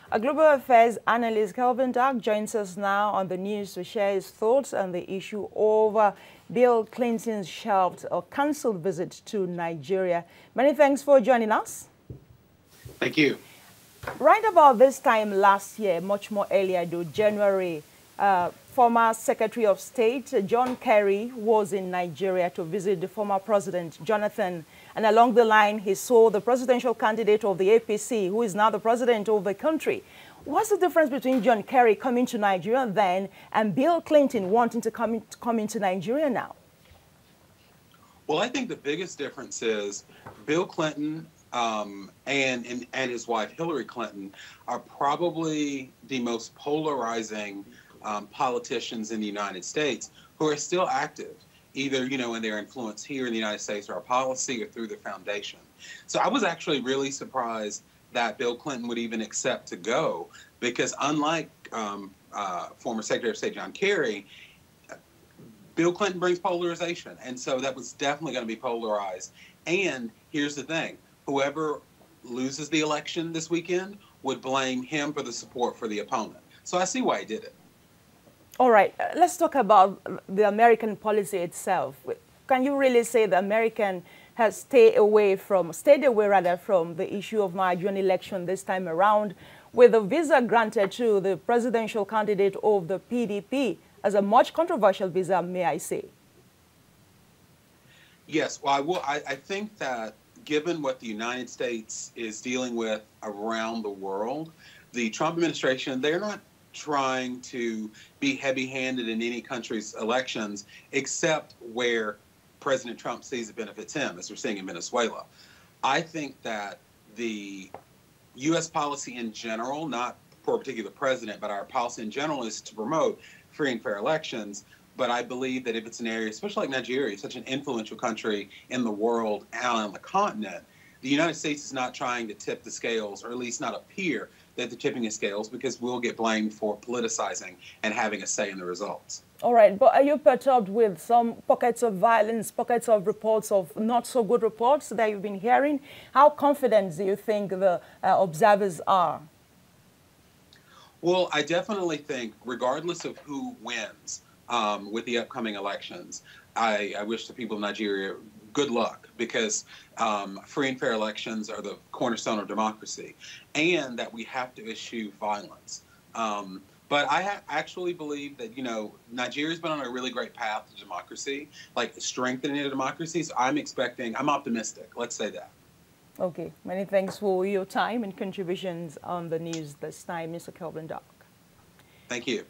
A global affairs analyst, Kelvin Dark, joins us now on the news to share his thoughts on the issue over Bill Clinton's shelved or cancelled visit to Nigeria. Many thanks for joining us. Thank you. Right about this time last year, much more earlier though, January, former Secretary of State John Kerry was in Nigeria to visit the former President Jonathan. And along the line, he saw the presidential candidate of the APC, who is now the president of the country. What's the difference between John Kerry coming to Nigeria then and Bill Clinton wanting to come into Nigeria now? Well, I think the biggest difference is Bill Clinton and his wife Hillary Clinton are probably the most polarizing politicians in the United States who are still active, either, in their influence here in the United States or our policy or through their foundation. So I was actually really surprised that Bill Clinton would even accept to go, because unlike former Secretary of State John Kerry, Bill Clinton brings polarization. And so that was definitely going to be polarized. And here's the thing, whoever loses the election this weekend would blame him for the support for the opponent. So I see why he did it. All right, let's talk about the American policy itself. Can you really say the American has stayed away from the issue of Nigerian election this time around, with a visa granted to the presidential candidate of the PDP as a much controversial visa, may I say? Yes, well, I think that given what the United States is dealing with around the world, the Trump administration, they're not trying to be heavy-handed in any country's elections except where President Trump sees it benefits him, as we're seeing in Venezuela. I think that the U.S. policy in general, not for a particular president, but our policy in general is to promote free and fair elections. But I believe that if it's an area, especially like Nigeria, such an influential country in the world and on the continent, the United States is not trying to tip the scales, or at least not appear that they're tipping the scales, because we'll get blamed for politicizing and having a say in the results. All right, but are you perturbed with some pockets of violence, pockets of reports of not so good reports that you've been hearing? How confident do you think the observers are? Well, I definitely think, regardless of who wins with the upcoming elections, I wish the people of Nigeria good luck, because free and fair elections are the cornerstone of democracy, and that we have to eschew violence. But I actually believe that, Nigeria's been on a really great path to democracy, like strengthening the democracy. So I'm optimistic. Let's say that. Okay. Many thanks for your time and contributions on the news this time, Mr. Kelvin Dark. Thank you.